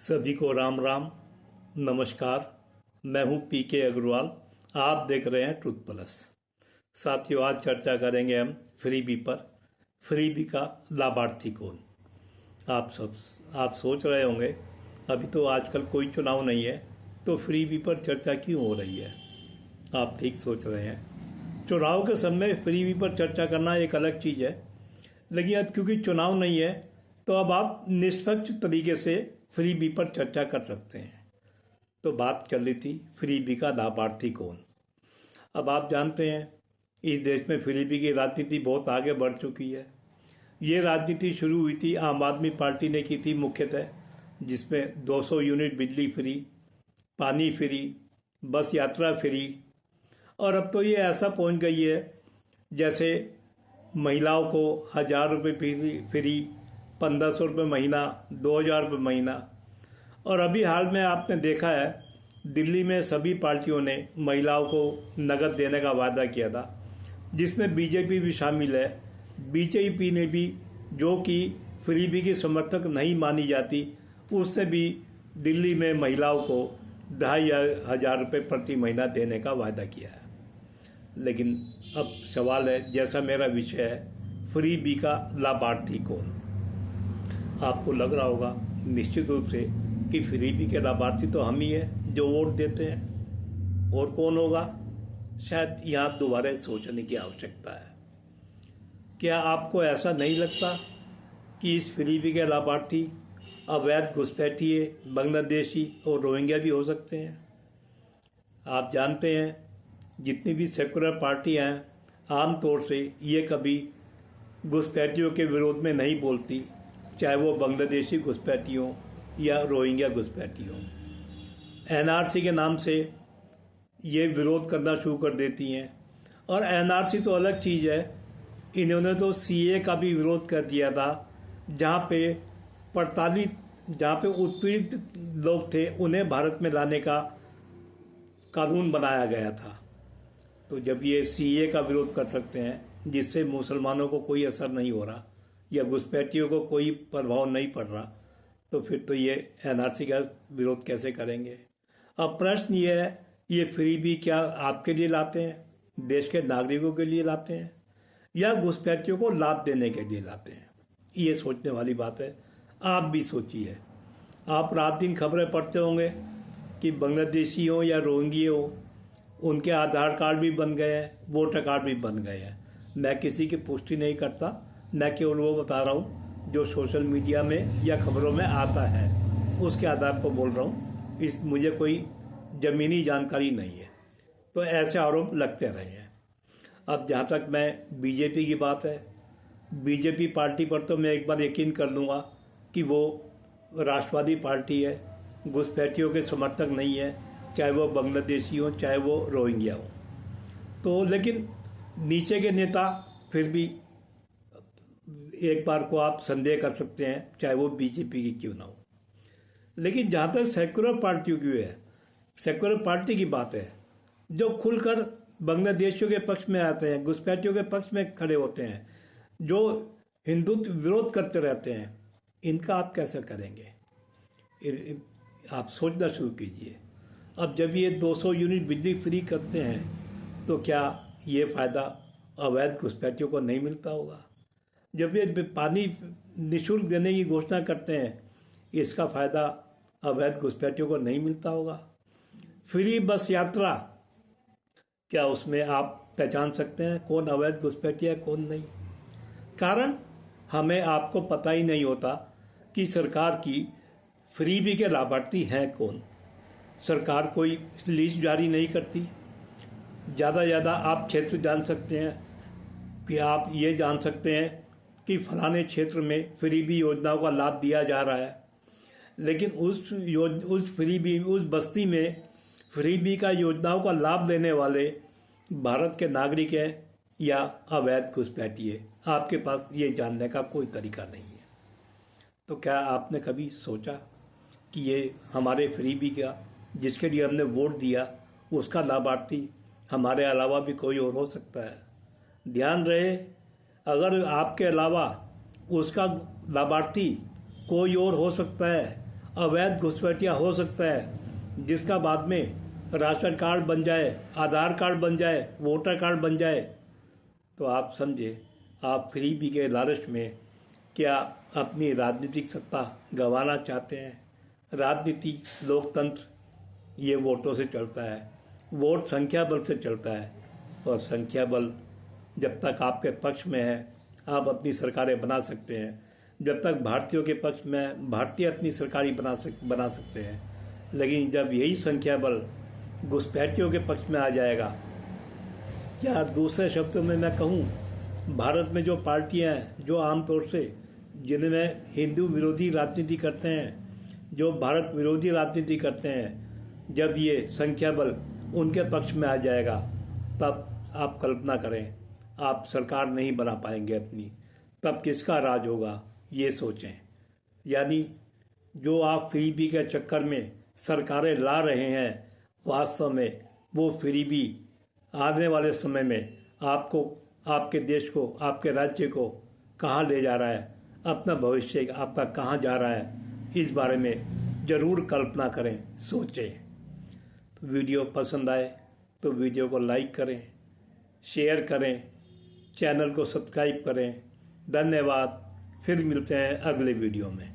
सभी को राम राम। नमस्कार। मैं हूं पीके अग्रवाल। आप देख रहे हैं ट्रुथ प्लस। साथियों, आज चर्चा करेंगे हम फ्रीबी पर। फ्रीबी का लाभार्थी कौन। आप सोच रहे होंगे अभी तो आजकल कोई चुनाव नहीं है तो फ्रीबी पर चर्चा क्यों हो रही है। आप ठीक सोच रहे हैं। चुनाव के समय फ्रीबी पर चर्चा करना एक अलग चीज़ है, लेकिन अब क्योंकि चुनाव नहीं है तो अब आप निष्पक्ष तरीके से फ्रीबी पर चर्चा कर सकते हैं। तो बात चल रही थी फ्रीबी का लाभार्थी कौन। अब आप जानते हैं इस देश में फ्रीबी की राजनीति बहुत आगे बढ़ चुकी है। ये राजनीति शुरू हुई थी आम आदमी पार्टी ने की थी मुख्यतः, जिसमें 200 यूनिट बिजली फ्री, पानी फ्री, बस यात्रा फ्री, और अब तो ये ऐसा पहुंच गई है जैसे महिलाओं को 1,000 रुपये फ्री, 1,500 रुपये महीना, 2,000 रुपये महीना। और अभी हाल में आपने देखा है दिल्ली में सभी पार्टियों ने महिलाओं को नकद देने का वादा किया था, जिसमें बीजेपी भी शामिल है। बीजेपी ने भी, जो कि फ्रीबी की समर्थक नहीं मानी जाती, उसने भी दिल्ली में महिलाओं को 2,500 रुपये प्रति महीना देने का वादा किया है। लेकिन अब सवाल है, जैसा मेरा विषय है फ्रीबी का लाभार्थी कौन। आपको लग रहा होगा निश्चित रूप से कि फ्रीबी के लाभार्थी तो हम ही हैं जो वोट देते हैं, और कौन होगा। शायद यहाँ दोबारा सोचने की आवश्यकता है। क्या आपको ऐसा नहीं लगता कि इस फ्रीबी के लाभार्थी अवैध घुसपैठिए, बांग्लादेशी और रोहिंग्या भी हो सकते हैं। आप जानते हैं जितनी भी सेकुलर पार्टियाँ हैं आमतौर से ये कभी घुसपैठियों के विरोध में नहीं बोलती, चाहे वो बांग्लादेशी घुसपैठी हों या रोहिंग्या घुसपैठी हों। एनआरसी के नाम से ये विरोध करना शुरू कर देती हैं। और एनआरसी तो अलग चीज़ है, इन्होंने तो सीए का भी विरोध कर दिया था, जहाँ पे उत्पीड़ित लोग थे उन्हें भारत में लाने का कानून बनाया गया था। तो जब ये सीए का विरोध कर सकते हैं जिससे मुसलमानों को कोई असर नहीं हो रहा या घुसपैठियों को कोई प्रभाव नहीं पड़ रहा, तो फिर तो ये एनआरसी का विरोध कैसे करेंगे। अब प्रश्न ये है, ये फ्रीबी क्या आपके लिए लाते हैं, देश के नागरिकों के लिए लाते हैं, या घुसपैठियों को लाभ देने के लिए लाते हैं। ये सोचने वाली बात है। आप भी सोचिए। आप रात दिन खबरें पढ़ते होंगे कि बांग्लादेशी हो या रोहिंग्या हो, उनके आधार कार्ड भी बन गए हैं, वोटर कार्ड भी बन गए हैं। मैं किसी की पुष्टि नहीं करता, मैं केवल वो बता रहा हूँ जो सोशल मीडिया में या खबरों में आता है, उसके आधार पर बोल रहा हूँ। मुझे कोई ज़मीनी जानकारी नहीं है। तो ऐसे आरोप लगते रहे हैं। अब जहाँ तक मैं बीजेपी की बात है, बीजेपी पार्टी पर तो मैं एक बार यकीन कर लूँगा कि वो राष्ट्रवादी पार्टी है, घुसपैठियों के समर्थक नहीं है, चाहे वो बांग्लादेशी हो चाहे वो रोहिंग्या हो। तो लेकिन नीचे के नेता फिर भी एक बार को आप संदेह कर सकते हैं, चाहे वो बीजेपी की क्यों ना हो। लेकिन जहाँ तक सेकुलर पार्टियों की है, सेकुलर पार्टी की बात है, जो खुलकर बांग्लादेशियों के पक्ष में आते हैं, घुसपैठियों के पक्ष में खड़े होते हैं, जो हिंदुत्व विरोध करते रहते हैं, इनका आप कैसे करेंगे। आप सोचना शुरू कीजिए। अब जब ये 200 यूनिट बिजली फ्री करते हैं तो क्या ये फ़ायदा अवैध घुसपैठियों को नहीं मिलता होगा। जब ये पानी निःशुल्क देने की घोषणा करते हैं, इसका फ़ायदा अवैध घुसपैठियों को नहीं मिलता होगा। फ्री बस यात्रा, क्या उसमें आप पहचान सकते हैं कौन अवैध घुसपैठी है कौन नहीं। कारण हमें आपको पता ही नहीं होता कि सरकार की फ्रीबी के लाभार्थी हैं कौन। सरकार कोई लिस्ट जारी नहीं करती। ज़्यादा ज़्यादा आप क्षेत्र जान सकते हैं कि आप ये जान सकते हैं कि फलाने क्षेत्र में फ्रीबी योजनाओं का लाभ दिया जा रहा है, लेकिन उस बस्ती में फ्रीबी का योजनाओं का लाभ लेने वाले भारत के नागरिक हैं या अवैध घुसपैठी है, आपके पास ये जानने का कोई तरीका नहीं है। तो क्या आपने कभी सोचा कि ये हमारे फ्रीबी का, जिसके लिए हमने वोट दिया, उसका लाभार्थी हमारे अलावा भी कोई और हो सकता है। ध्यान रहे, अगर आपके अलावा उसका लाभार्थी कोई और हो सकता है अवैध घुसपैठिया हो सकता है, जिसका बाद में राशन कार्ड बन जाए, आधार कार्ड बन जाए, वोटर कार्ड बन जाए, तो आप समझे आप फ्रीबी के लालच में क्या अपनी राजनीतिक सत्ता गंवाना चाहते हैं। राजनीति, लोकतंत्र ये वोटों से चलता है, वोट संख्या बल से चलता है, और संख्या बल जब तक आपके पक्ष में है आप अपनी सरकारें बना सकते हैं, जब तक भारतीयों के पक्ष में भारतीय अपनी सरकारी बना सकते हैं। लेकिन जब यही संख्या बल घुसपैठियों के पक्ष में आ जाएगा, या दूसरे शब्दों में मैं कहूँ, भारत में जो पार्टियां हैं जो आमतौर से जिनमें हिंदू विरोधी राजनीति करते हैं, जो भारत विरोधी राजनीति करते हैं, जब ये संख्या बल उनके पक्ष में आ जाएगा, तब आप कल्पना करें आप सरकार नहीं बना पाएंगे अपनी, तब किसका राज होगा ये सोचें। यानी जो आप फ्रीबी के चक्कर में सरकारें ला रहे हैं, वास्तव में वो फ्रीबी आने वाले समय में आपको, आपके देश को, आपके राज्य को कहाँ ले जा रहा है, अपना भविष्य आपका कहाँ जा रहा है, इस बारे में ज़रूर कल्पना करें, सोचें। वीडियो पसंद आए तो वीडियो को लाइक करें, शेयर करें, चैनल को सब्सक्राइब करें। धन्यवाद। फिर मिलते हैं अगले वीडियो में।